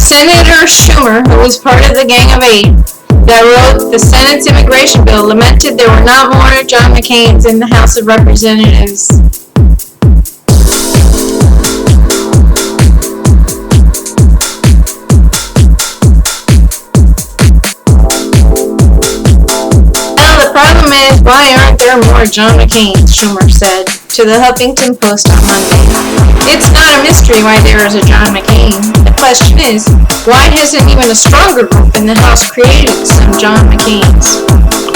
Senator Schumer, who was part of the Gang of Eight that wrote the Senate's immigration bill, lamented there were not more John McCains in the House of Representatives. Well, the problem is, why aren't there more John McCains, Schumer said to the Huffington Post on Monday. It's not a mystery why there is a John McCain. The question is, why hasn't even a stronger group in the House created some John McCains?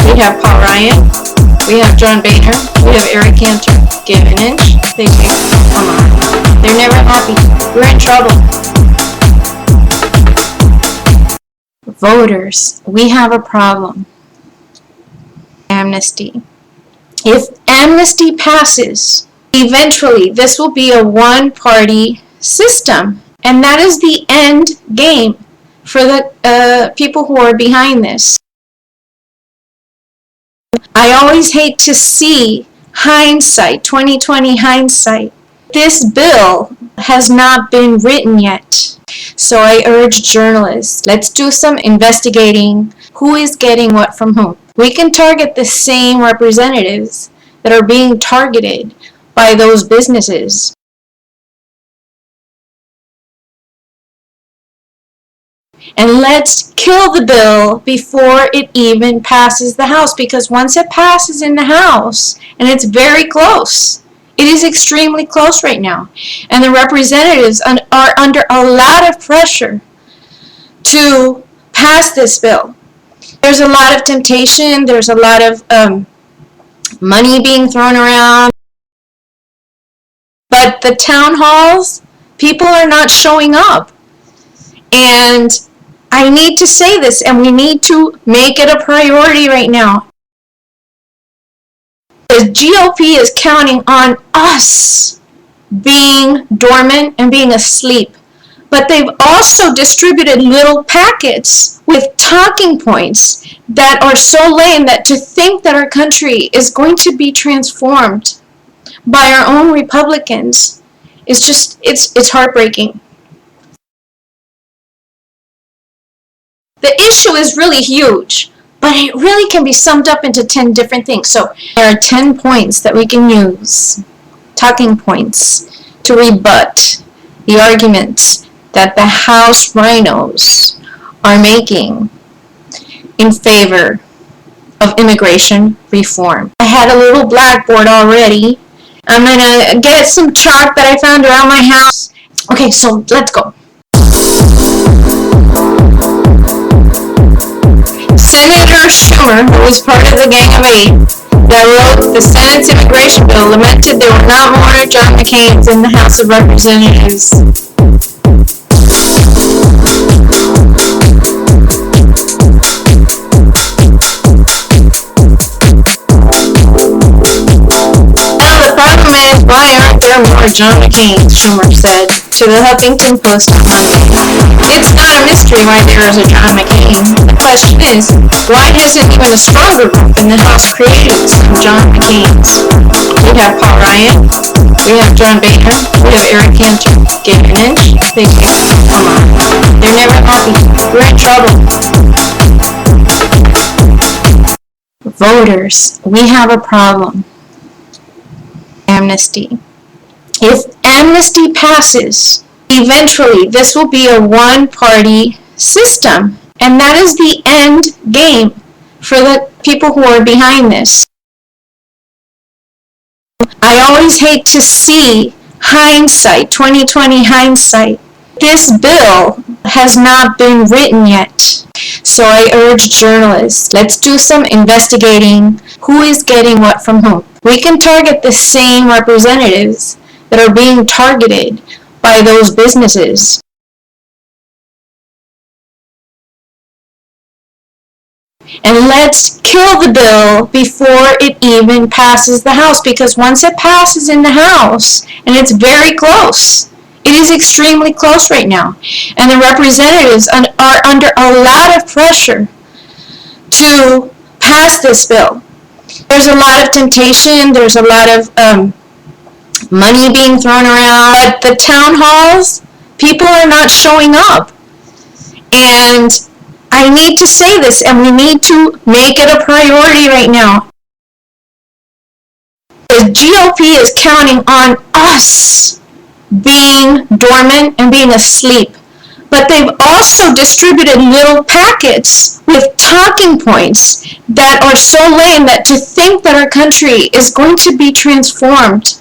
We have Paul Ryan, we have John Boehner, we have Eric Cantor. Give an inch, they take, come on. They're never happy. We're in trouble. Voters, we have a problem. Amnesty. If amnesty passes, eventually this will be a one-party system, and that is the end game for the people who are behind this. I always hate to see hindsight, 2020 hindsight. This bill has not been written yet, so I urge journalists, let's do some investigating. Who is getting what from whom? We can target the same representatives that are being targeted by those businesses. And let's kill the bill before it even passes the House, because once it passes in the House, and it's very close, it is extremely close right now, and the representatives are under a lot of pressure to pass this bill. There's a lot of temptation, there's a lot of money being thrown around, but the town halls, people are not showing up. And I need to say this, and we need to make it a priority right now. The GOP is counting on us being dormant and being asleep, but they've also distributed little packets with talking points that are so lame that to think that our country is going to be transformed by our own Republicans is just, it's heartbreaking. The issue is really huge, but it really can be summed up into 10 different things. So there are 10 points that we can use, talking points, to rebut the arguments that the House rhinos are making in favor of immigration reform. I had a little blackboard already. I'm gonna get some chalk that I found around my house. Okay, so let's go. Senator Schumer, who was part of the Gang of Eight that wrote the Senate's immigration bill, lamented there were not more John McCains in the House of Representatives. Why aren't there more John McCains, Schumer said to the Huffington Post on Monday. It's not a mystery why there is a John McCain. The question is, why hasn't even a stronger group in the House created some John McCains? We have Paul Ryan, we have John Boehner, we have Eric Cantor. Give an inch, they take, come on. They're never happy. We're in trouble. Voters, we have a problem. Amnesty. If amnesty passes, eventually this will be a one-party system, and that is the end game for the people who are behind this. I always hate to see hindsight, 2020 hindsight. This bill has not been written yet, so I urge journalists, let's do some investigating. Who is getting what from whom? We can target the same representatives that are being targeted by those businesses. And let's kill the bill before it even passes the House, because once it passes in the House, and it's very close, it is extremely close right now, and the representatives are under a lot of pressure to pass this bill. There's a lot of temptation, there's a lot of money being thrown around. At the town halls, people are not showing up. And I need to say this, and we need to make it a priority right now. The GOP is counting on us being dormant and being asleep. But they've also distributed little packets with talking points that are so lame that to think that our country is going to be transformed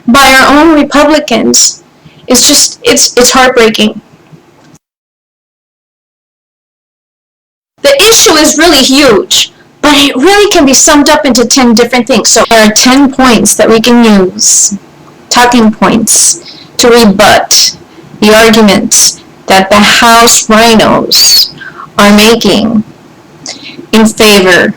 by our own Republicans is just, it's heartbreaking. The issue is really huge, but it really can be summed up into 10 different things. So there are 10 points that we can use, talking points, to rebut the arguments that the House rhinos are making in favor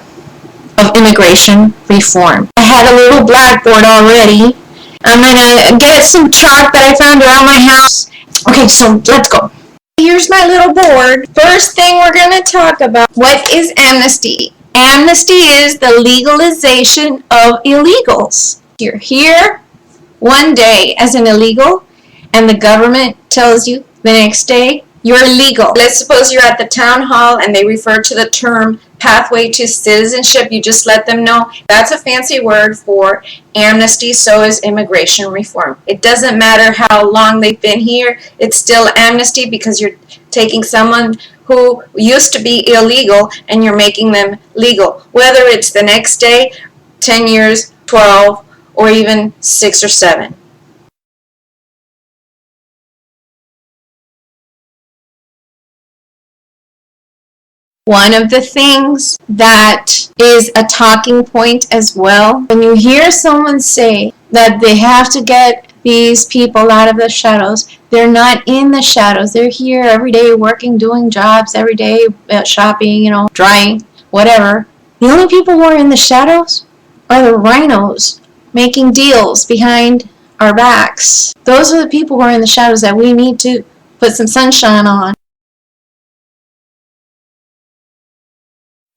of immigration reform. I had a little blackboard already. I'm gonna get some chalk that I found around my house. Okay, so let's go. Here's my little board. First thing we're gonna talk about, what is amnesty? Amnesty is the legalization of illegals. You're here one day as an illegal, and the government tells you the next day you're legal. Let's suppose you're at the town hall and they refer to the term pathway to citizenship. You just let them know that's a fancy word for amnesty, so is immigration reform. It doesn't matter how long they've been here, it's still amnesty because you're taking someone who used to be illegal and you're making them legal. Whether it's the next day, 10 years, 12, or even 6 or 7. One of the things that is a talking point as well, when you hear someone say that they have to get these people out of the shadows, they're not in the shadows. They're here every day working, doing jobs, every day shopping, drying, whatever. The only people who are in the shadows are the rhinos making deals behind our backs. Those are the people who are in the shadows that we need to put some sunshine on.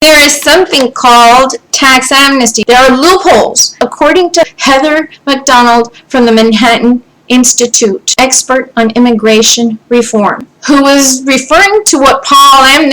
There is something called tax amnesty. There are loopholes. According to Heather McDonald from the Manhattan Institute, expert on immigration reform, who was referring to what Paul Ryan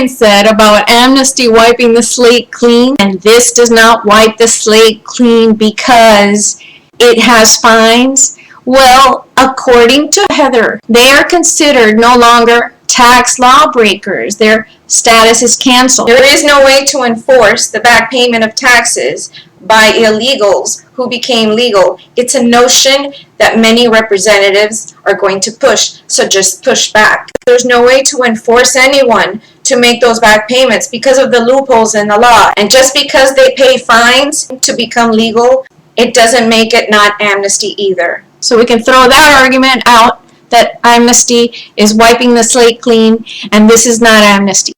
said about amnesty wiping the slate clean, and this does not wipe the slate clean because it has fines. Well, according to Heather, they are considered no longer tax lawbreakers. Their status is canceled. There is no way to enforce the back payment of taxes by illegals who became legal. It's a notion that many representatives are going to push, so just push back. There's no way to enforce anyone to make those back payments because of the loopholes in the law. And just because they pay fines to become legal, it doesn't make it not amnesty either. So we can throw that argument out that amnesty is wiping the slate clean and this is not amnesty.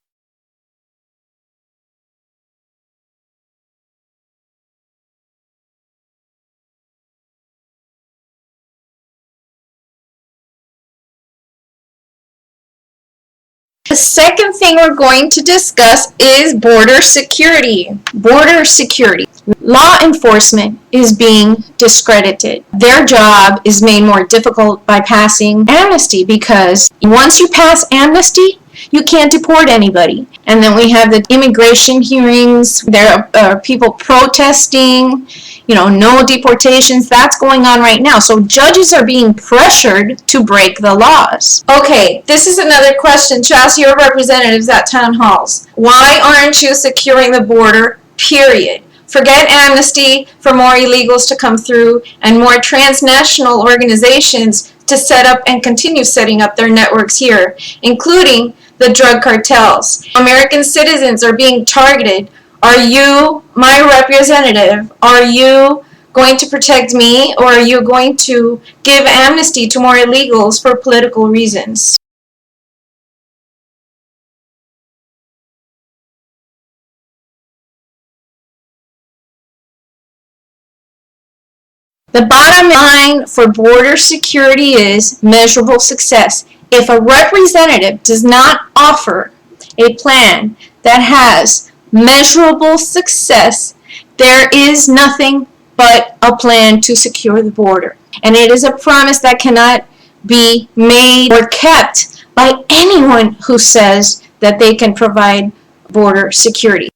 The second thing we're going to discuss is border security. Border security. Law enforcement is being discredited. Their job is made more difficult by passing amnesty because once you pass amnesty, you can't deport anybody. And then we have the immigration hearings. There are people protesting, no deportations. That's going on right now. So judges are being pressured to break the laws. Okay, this is another question to ask your representatives at town halls. Why aren't you securing the border, period? Forget amnesty for more illegals to come through and more transnational organizations to set up and continue setting up their networks here, including the drug cartels. American citizens are being targeted. Are you, my representative, are you going to protect me, or are you going to give amnesty to more illegals for political reasons? The bottom line for border security is measurable success. If a representative does not offer a plan that has measurable success, there is nothing but a plan to secure the border. And it is a promise that cannot be made or kept by anyone who says that they can provide border security.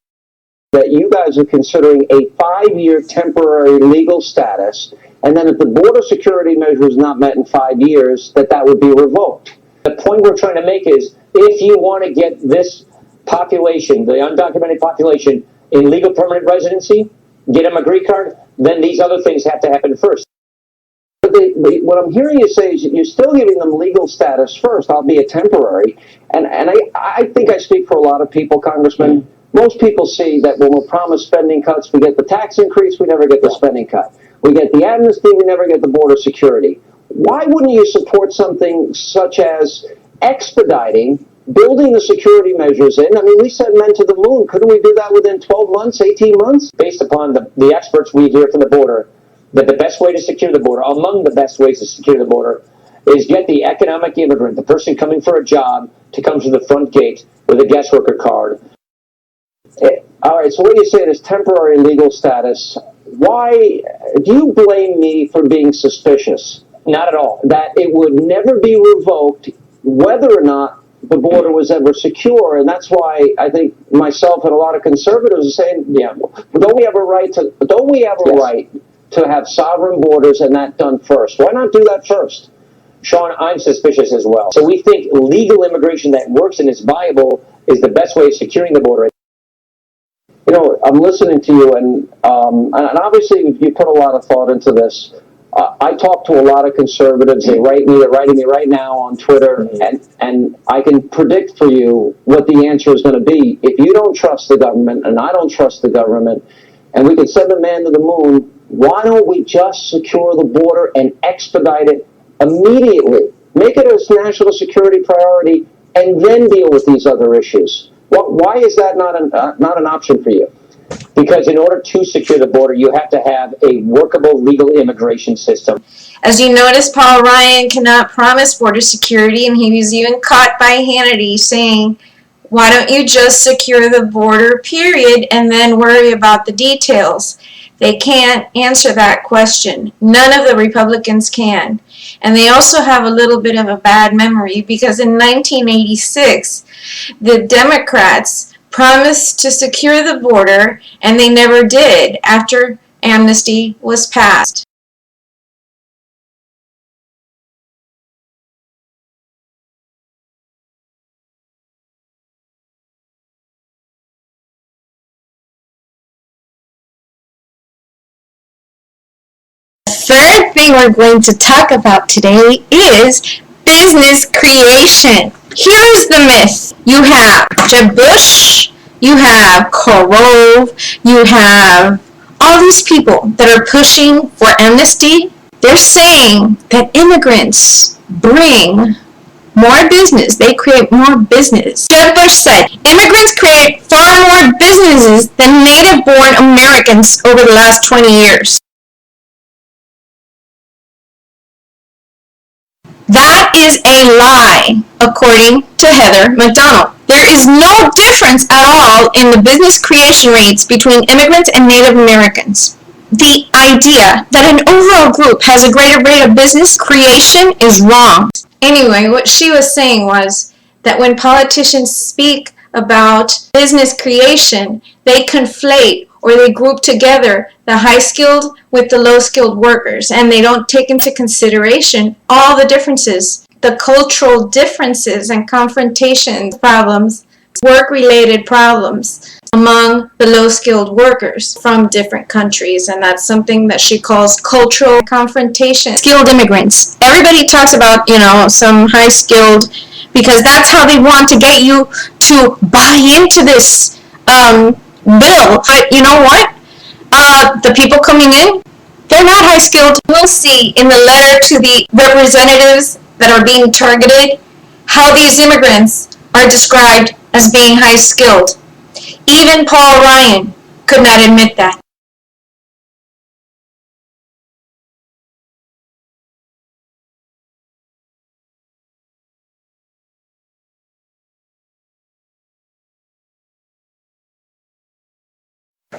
That you guys are considering a 5-year temporary legal status, and then if the border security measure is not met in 5 years, that would be revoked. The point we're trying to make is, if you want to get this population, the undocumented population, in legal permanent residency, get them a green card, then these other things have to happen first. But what I'm hearing you say is you're still giving them legal status first, albeit temporary. And I think I speak for a lot of people, Congressman. Most people see that when we're promised spending cuts, we get the tax increase, we never get the spending cut. We get the amnesty, we never get the border security. Why wouldn't you support something such as expediting building the security measures in? I mean, we sent men to the moon. Couldn't we do that within 12 months, 18 months? Based upon the experts we hear from the border, that the best way to secure the border, among the best ways to secure the border, is get the economic immigrant, the person coming for a job, to come to the front gate with a guest worker card. All right, so what you say is temporary legal status. Why do you blame me for being suspicious? Not at all. That it would never be revoked whether or not the border was ever secure, and that's why I think myself and a lot of conservatives are saying, yeah, don't we have a right to have sovereign borders, and that done first? Why not do that first? Sean, I'm suspicious as well. So we think legal immigration that works and is viable is the best way of securing the border. You know, I'm listening to you, and obviously you put a lot of thought into this. I talk to a lot of conservatives. They're writing me right now on Twitter, and I can predict for you what the answer is going to be. If you don't trust the government, and I don't trust the government, and we can send a man to the moon, why don't we just secure the border and expedite it immediately? Make it a national security priority, and then deal with these other issues. Why is that not an option for you? Because in order to secure the border, you have to have a workable legal immigration system. As you notice, Paul Ryan cannot promise border security, and he was even caught by Hannity saying, why don't you just secure the border, period, and then worry about the details? They can't answer that question. None of the Republicans can. And they also have a little bit of a bad memory, because in 1986, the Democrats promised to secure the border, and they never did after amnesty was passed. The third thing we're going to talk about today is business creation. Here's the myth. You have Jeb Bush, you have Karl Rove, you have all these people that are pushing for amnesty. They're saying that immigrants bring more business. They create more business. Jeb Bush said, immigrants create far more businesses than native-born Americans over the last 20 years. That is a lie, according to Heather McDonald. There is no difference at all in the business creation rates between immigrants and Native Americans. The idea that an overall group has a greater rate of business creation is wrong. Anyway, what she was saying was that when politicians speak about business creation, they conflate or they group together the high-skilled with the low-skilled workers, and they don't take into consideration all the differences, the cultural differences and confrontation problems, work-related problems among the low-skilled workers from different countries. And that's something that she calls cultural confrontation. Skilled immigrants. Everybody talks about, some high-skilled, because that's how they want to get you to buy into this bill. But you know what? The people coming in, they're not high-skilled. We'll see in the letter to the representatives that are being targeted how these immigrants are described as being high-skilled. Even Paul Ryan could not admit that.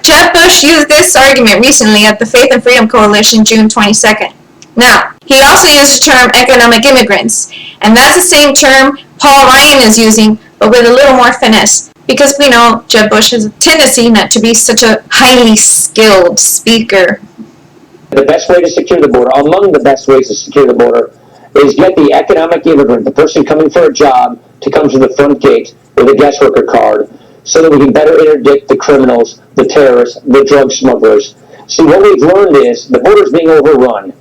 Jeb Bush Bush used this argument recently at the Faith and Freedom Coalition, June 22nd. Now, he also used the term economic immigrants, and that's the same term Paul Ryan is using, but with a little more finesse, because we know Jeb Bush has a tendency not to be such a highly skilled speaker. The best way to secure the border, among the best ways to secure the border, is get the economic immigrant, the person coming for a job, to come to the front gate with a guest worker card, so that we can better interdict the criminals, the terrorists, the drug smugglers. See, what we've learned is the border's being overrun.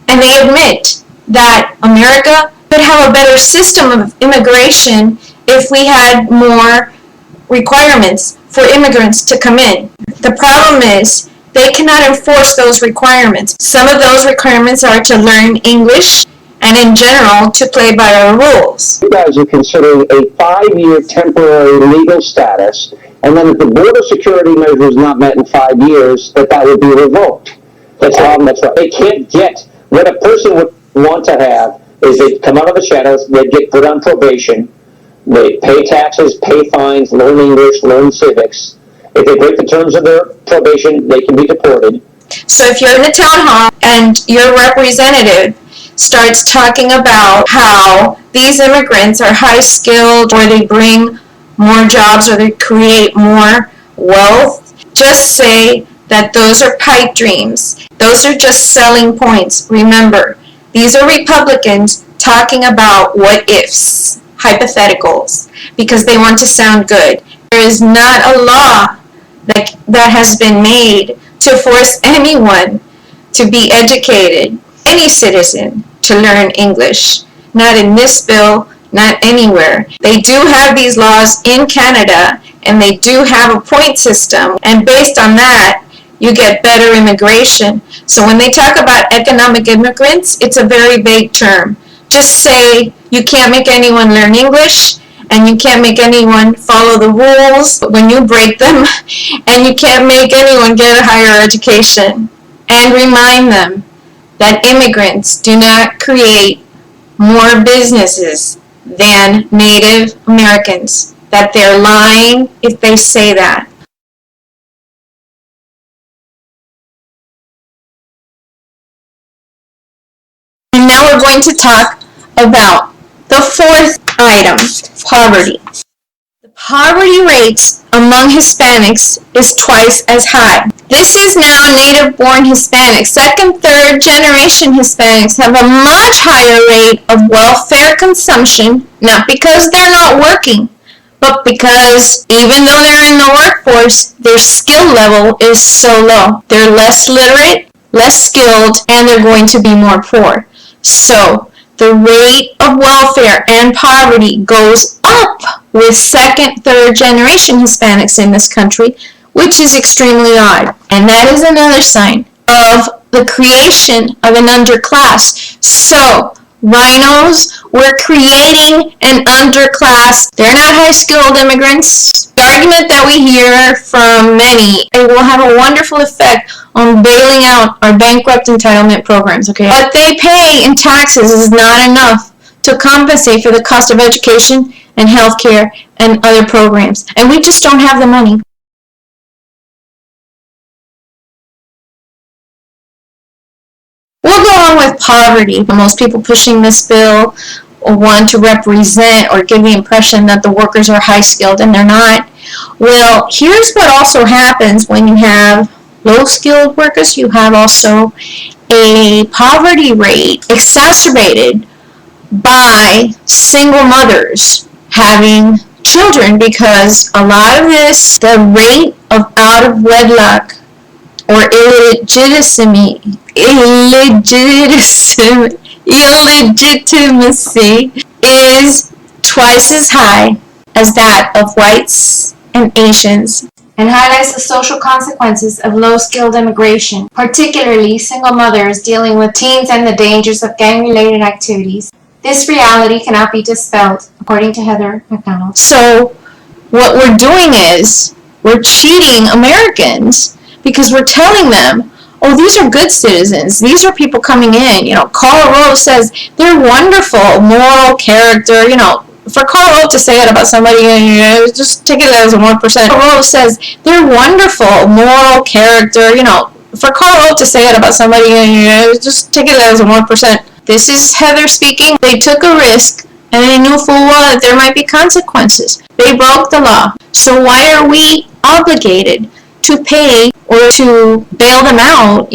And they admit that America could have a better system of immigration if we had more requirements for immigrants to come in. The problem is they cannot enforce those requirements. Some of those requirements are to learn English and in general to play by our rules. You guys are considering a 5-year temporary legal status, and then if the border security measure is not met in 5 years, that would be revoked. That's right. They can't get what a person would want to have is they come out of the shadows, they get put on probation, they pay taxes, pay fines, learn English, learn civics. If they break the terms of their probation, they can be deported. So if you're in the town hall and your representative starts talking about how these immigrants are high skilled, or they bring more jobs, or they create more wealth, just say that those are pipe dreams. Those are just selling points. Remember, these are Republicans talking about what ifs, hypotheticals, because they want to sound good. There is not a law that has been made to force anyone to be educated, any citizen, to learn English. Not in this bill, not anywhere. They do have these laws in Canada, and they do have a point system, and based on that, you get better immigration. So when they talk about economic immigrants, it's a very vague term. Just say you can't make anyone learn English, and you can't make anyone follow the rules when you break them, and you can't make anyone get a higher education. And remind them that immigrants do not create more businesses than Native Americans, that they're lying if they say that. And now we're going to talk about the fourth item, poverty. The poverty rates among Hispanics is twice as high. This is now native-born Hispanics. Second, third generation Hispanics have a much higher rate of welfare consumption, not because they're not working, but because even though they're in the workforce, their skill level is so low. They're less literate, less skilled, and they're going to be more poor. So the rate of welfare and poverty goes up with second, third generation Hispanics in this country, which is extremely odd. And that is another sign of the creation of an underclass. So, rhinos, we're creating an underclass. They're not high-skilled immigrants. The argument that we hear from many, it will have a wonderful effect on bailing out our bankrupt entitlement programs, okay? What they pay in taxes is not enough to compensate for the cost of education and healthcare and other programs. And we just don't have the money. We'll go on with poverty. Most people pushing this bill want to represent or give the impression that the workers are high-skilled, and they're not. Well, here's what also happens when you have low-skilled workers. You have also a poverty rate exacerbated by single mothers having children, because a lot of this, the rate of out-of-wedlock or illegitimacy is twice as high as that of whites and Asians, and highlights the social consequences of low-skilled immigration, particularly single mothers dealing with teens and the dangers of gang-related activities. This reality cannot be dispelled, according to Heather McDonald. So what we're doing is we're cheating Americans, because we're telling them, oh, these are good citizens. These are people coming in. Karl Rove says they're wonderful, moral character, for Karl Rove to say it about somebody, just take it as a 1%. Karl Rove says they're wonderful, moral character, for Karl Rove to say it about somebody, just take it as a 1%. This is Heather speaking. They took a risk, and they knew full well that there might be consequences. They broke the law. So why are we obligated to pay or to bail them out,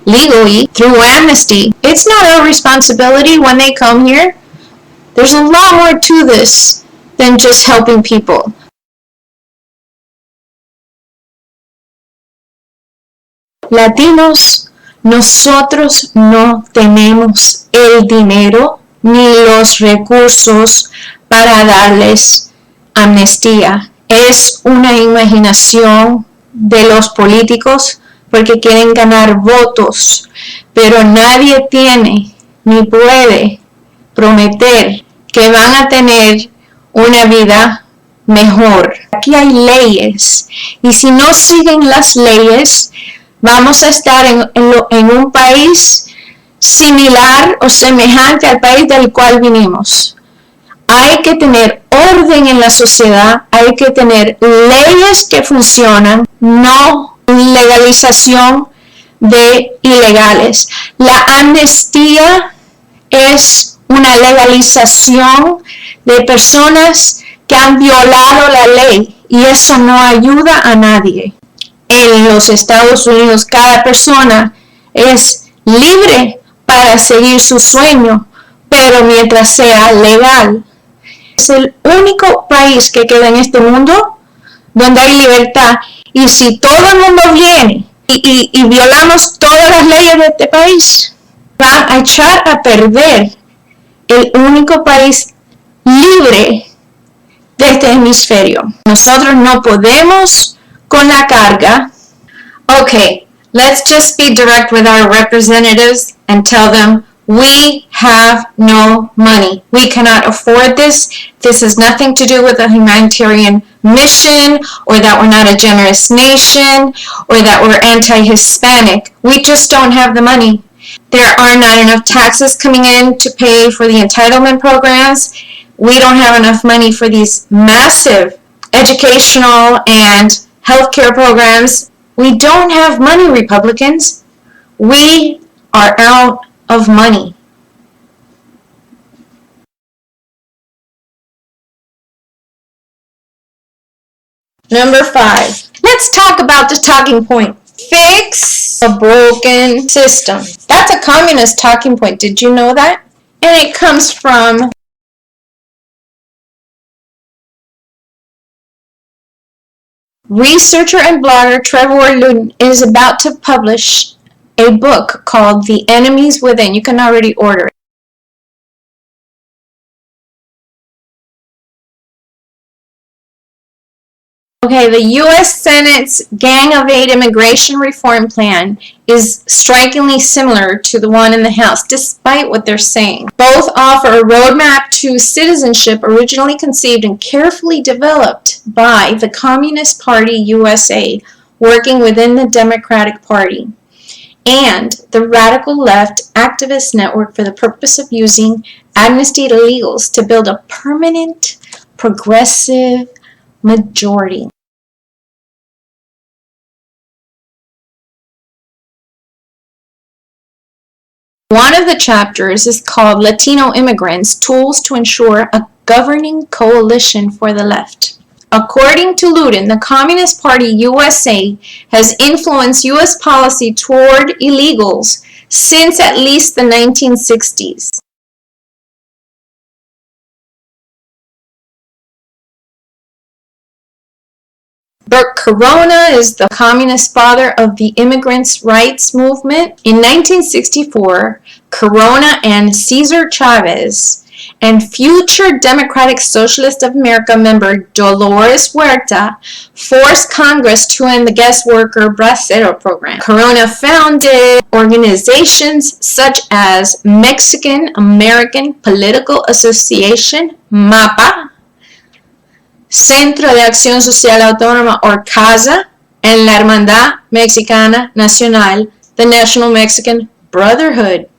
legally through Amnesty? It's not our responsibility when they come here. There's a lot more to this than just helping people. Latinos, nosotros no tenemos el dinero ni los recursos para darles amnistía. Es una imaginación de los políticos porque quieren ganar votos, pero nadie tiene ni puede prometer que van a tener una vida mejor. Aquí hay leyes y si no siguen las leyes, vamos a estar en un país similar o semejante al país del cual vinimos. Hay que tener orden en la sociedad, hay que tener leyes que funcionan, no legalización de ilegales. La amnistía es una legalización de personas que han violado la ley y eso no ayuda a nadie. En los Estados Unidos cada persona es libre para seguir su sueño, pero mientras sea legal. Es el único país que queda en este mundo donde hay libertad. Y si todo el mundo viene y violamos todas las leyes de este país, va a echar a perder el único país libre de este hemisferio. Nosotros no podemos con la carga. Okay, let's just be direct with our representatives and tell them we have no money. We cannot afford this. This has nothing to do with a humanitarian mission or that we're not a generous nation or that we're anti-Hispanic. We just don't have the money. There are not enough taxes coming in to pay for the entitlement programs. We don't have enough money for these massive educational and healthcare programs. We don't have money, Republicans. We are out of money. Number 5. Let's talk about the talking point. Fix a broken system. That's a communist talking point. Did you know that? And it comes from researcher and blogger Trevor Ludden is about to publish a book called The Enemies Within. You can already order it. Okay, the U.S. Senate's Gang of Eight immigration reform plan is strikingly similar to the one in the House, despite what they're saying. Both offer a roadmap to citizenship originally conceived and carefully developed by the Communist Party USA, working within the Democratic Party, and the radical left activist network for the purpose of using amnesty illegals to build a permanent, progressive majority. One of the chapters is called Latino Immigrants, Tools to Ensure a Governing Coalition for the Left. According to Ludden, the Communist Party USA has influenced U.S. policy toward illegals since at least the 1960s. Bert Corona is the communist father of the immigrants' rights movement. In 1964, Corona and Cesar Chavez and future Democratic Socialist of America member Dolores Huerta forced Congress to end the guest worker bracero program. Corona founded organizations such as Mexican American Political Association, MAPA, Centro de Acción Social Autónoma, or CASA, and la Hermandad Mexicana Nacional, the National Mexican Brotherhood.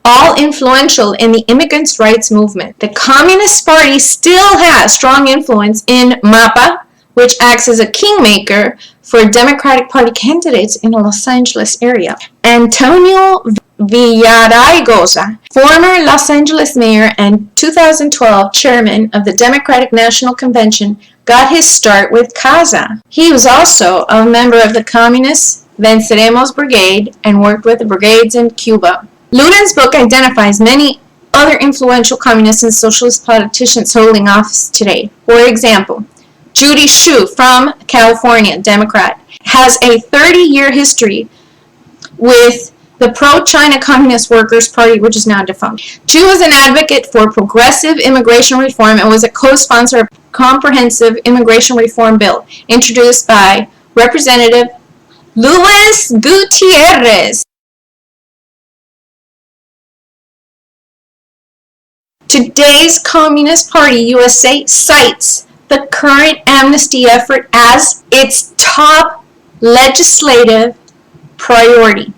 all influential in the immigrants' rights movement. The Communist Party still has strong influence in MAPA, which acts as a kingmaker for Democratic Party candidates in the Los Angeles area. Antonio Villaraigosa, former Los Angeles mayor and 2012 chairman of the Democratic National Convention, got his start with CASA. He was also a member of the Communist Venceremos Brigade and worked with the brigades in Cuba. Luden's book identifies many other influential communist and socialist politicians holding office today. For example, Judy Hsu from California, Democrat, has a 30-year history with the pro-China Communist Workers' Party, which is now defunct. She was an advocate for progressive immigration reform and was a co-sponsor of a comprehensive immigration reform bill introduced by Representative Luis Gutierrez. Today's Communist Party USA cites the current amnesty effort as its top legislative priority.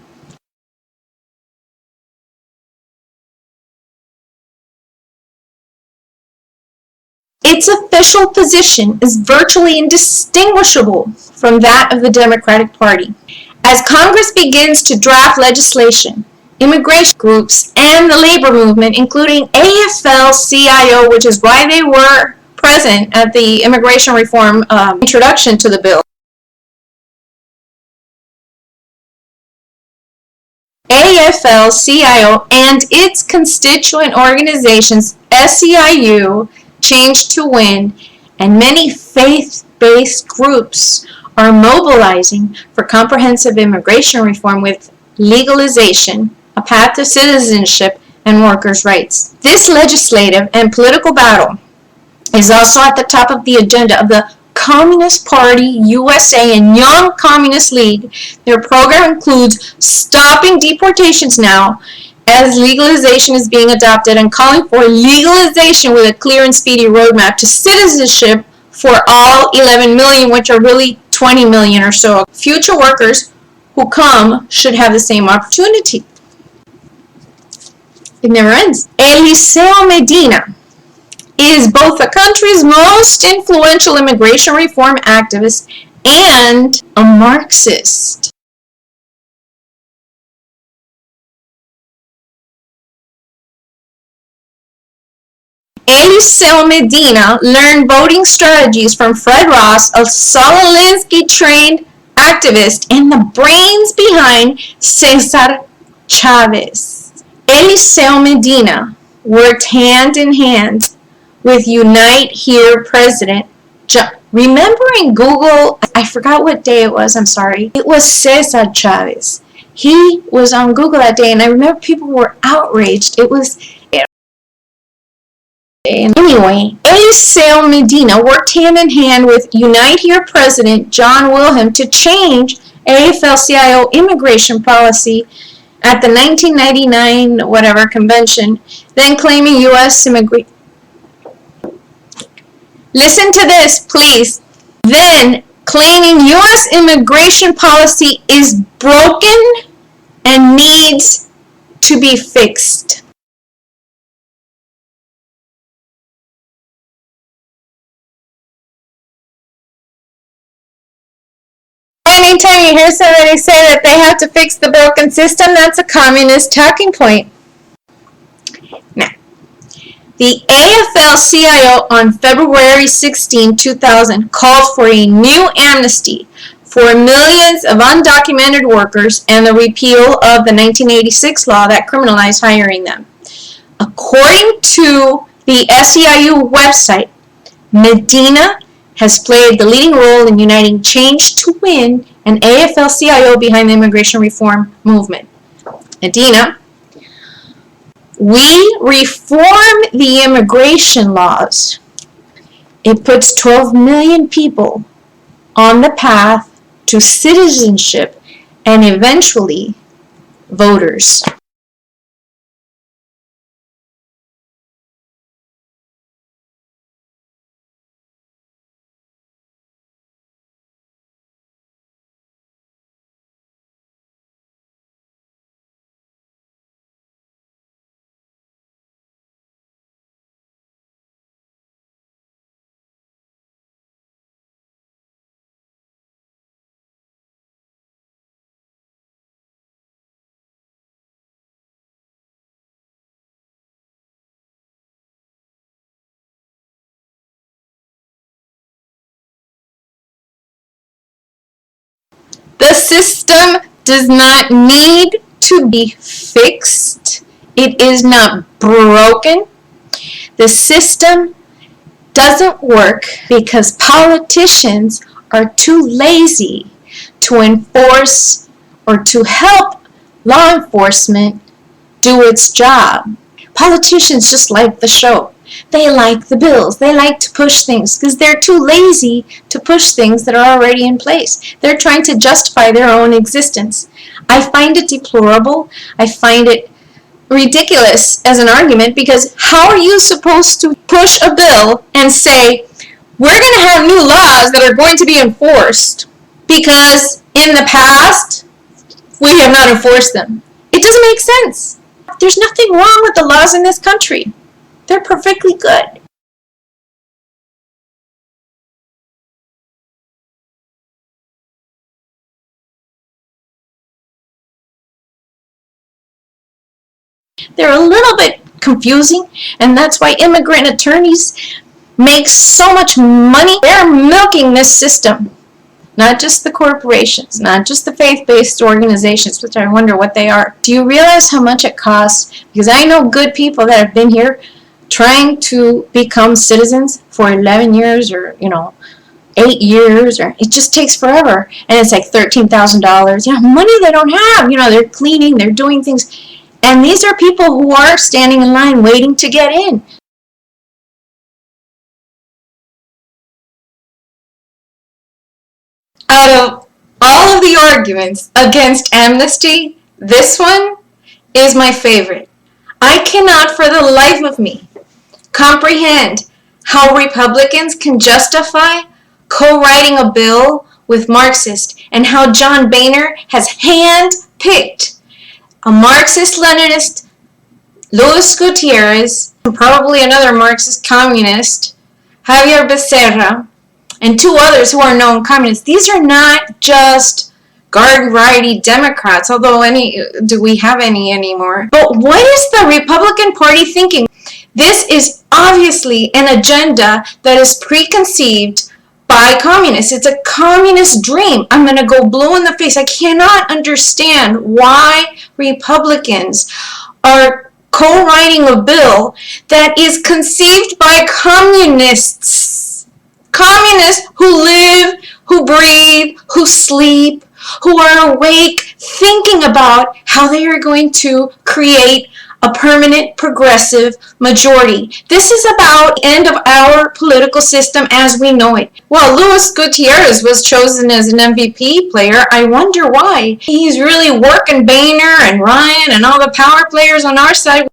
Its official position is virtually indistinguishable from that of the Democratic Party. As Congress begins to draft legislation, immigration groups and the labor movement, including AFL-CIO, which is why they were present at the immigration reform introduction to the bill, AFL-CIO and its constituent organizations, SEIU, Change to Win, and many faith-based groups are mobilizing for comprehensive immigration reform with legalization, a path to citizenship, and workers' rights. This legislative and political battle is also at the top of the agenda of the Communist Party USA and Young Communist League. Their program includes stopping deportations now as legalization is being adopted and calling for legalization with a clear and speedy roadmap to citizenship for all 11 million, which are really 20 million or so. Future workers who come should have the same opportunity. It never ends. Eliseo Medina is both the country's most influential immigration reform activist and a Marxist. Eliseo Medina learned voting strategies from Fred Ross, a Saul Alinsky-trained activist and the brains behind Cesar Chavez. Eliseo Medina worked hand in hand with Unite Here President John. Remember in Google, I forgot what day it was, I'm sorry. It was Cesar Chavez. He was on Google that day and I remember people were outraged. Anyway, Eliseo Medina worked hand in hand with Unite Here President John Wilhelm to change AFL-CIO immigration policy at the 1999 convention, then claiming U.S. immigration. Listen to this, please. Then claiming U.S. immigration policy is broken and needs to be fixed. Anytime you hear somebody say that they have to fix the broken system, that's a communist talking point. Now, the AFL-CIO on February 16, 2000 called for a new amnesty for millions of undocumented workers and the repeal of the 1986 law that criminalized hiring them. According to the SEIU website, Medina has played the leading role in uniting Change to Win and AFL-CIO behind the immigration reform movement. Medina, we reform the immigration laws. It puts 12 million people on the path to citizenship and eventually voters. system does not need to be fixed. It is not broken. The system doesn't work because politicians are too lazy to enforce or to help law enforcement do its job. Politicians just like the show. They like the bills. They like to push things because they're too lazy to push things that are already in place. They're trying to justify their own existence. I find it deplorable. I find it ridiculous as an argument, because how are you supposed to push a bill and say, we're going to have new laws that are going to be enforced because in the past we have not enforced them? It doesn't make sense. There's nothing wrong with the laws in this country. They're perfectly good. They're a little bit confusing, and that's why immigrant attorneys make so much money. They're milking this system. Not just the corporations, not just the faith-based organizations, which I wonder what they are. Do you realize how much it costs? Because I know good people that have been here trying to become citizens for 11 years or, 8 years, or it just takes forever. And it's like $13,000. Money they don't have. They're cleaning, they're doing things. And these are people who are standing in line waiting to get in. Out of all of the arguments against amnesty, this one is my favorite. I cannot for the life of me comprehend how Republicans can justify co-writing a bill with Marxists, and how John Boehner has hand-picked a Marxist-Leninist, Luis Gutierrez, and probably another Marxist communist, Javier Becerra, and 2 others who are known communists. These are not just garden variety Democrats, although do we have any anymore? But what is the Republican Party thinking? This is obviously an agenda that is preconceived by communists. It's a communist dream. I'm going to go blue in the face. I cannot understand why Republicans are co-writing a bill that is conceived by communists. Communists who live, who breathe, who sleep, who are awake, thinking about how they are going to create a permanent progressive majority. This is about the end of our political system as we know it. Well, Luis Gutierrez was chosen as an MVP player. I wonder why. He's really working Boehner and Ryan and all the power players on our side.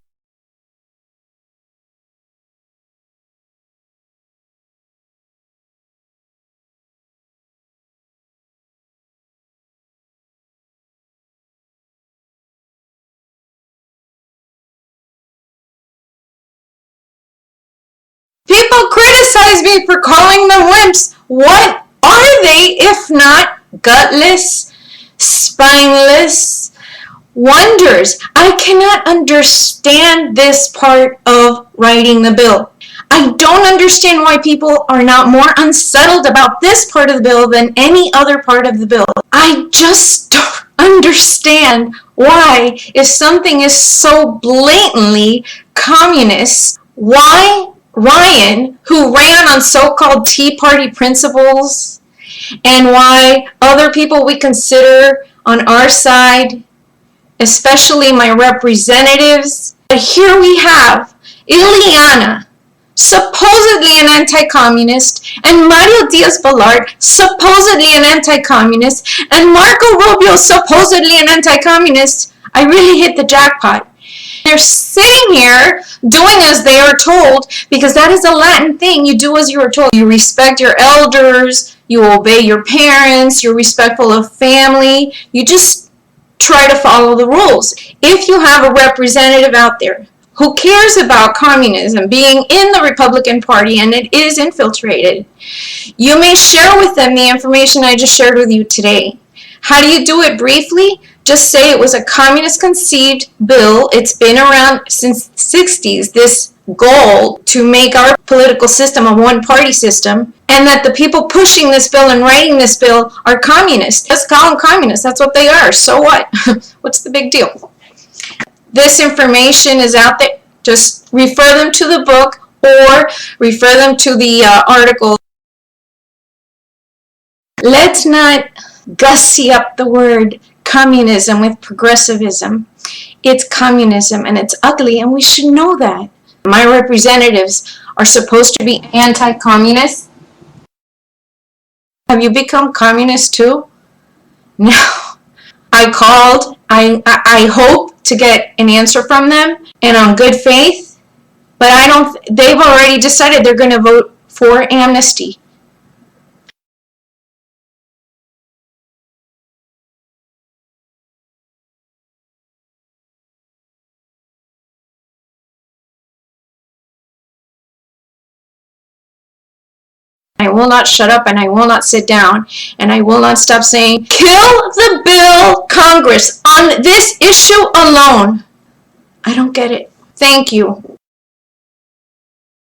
People criticize me for calling them wimps. What are they if not gutless, spineless wonders? I cannot understand this part of writing the bill. I don't understand why people are not more unsettled about this part of the bill than any other part of the bill. I just don't understand why, if something is so blatantly communist, why Ryan, who ran on so-called Tea Party principles, and why other people we consider on our side, especially my representatives. But here we have Ileana, supposedly an anti-communist, and Mario Diaz-Balart, supposedly an anti-communist, and Marco Rubio, supposedly an anti-communist. I really hit the jackpot. They're sitting here doing as they are told, because that is a Latin thing. You do as you are told. You respect your elders, you obey your parents, you're respectful of family, you just try to follow the rules. If you have a representative out there who cares about communism being in the Republican Party and it is infiltrated, you may share with them the information I just shared with you today. How do you do it briefly? Just say it was a communist-conceived bill. It's been around since the 60s, this goal to make our political system a one-party system. and that the people pushing this bill and writing this bill are communists. Let's call them communists. That's what they are. So what? What's the big deal? This information is out there. Just refer them to the book or refer them to the article. Let's not gussy up the word communism with progressivism. It's communism and it's ugly, and we should know that. My representatives are supposed to be anti-communist. Have you become communist too? No. I called. I hope to get an answer from them, and on good faith, but I don't. They've already decided they're going to vote for amnesty. I will not shut up, and I will not sit down, and I will not stop saying, kill the bill, Congress, on this issue alone. I don't get it. Thank you.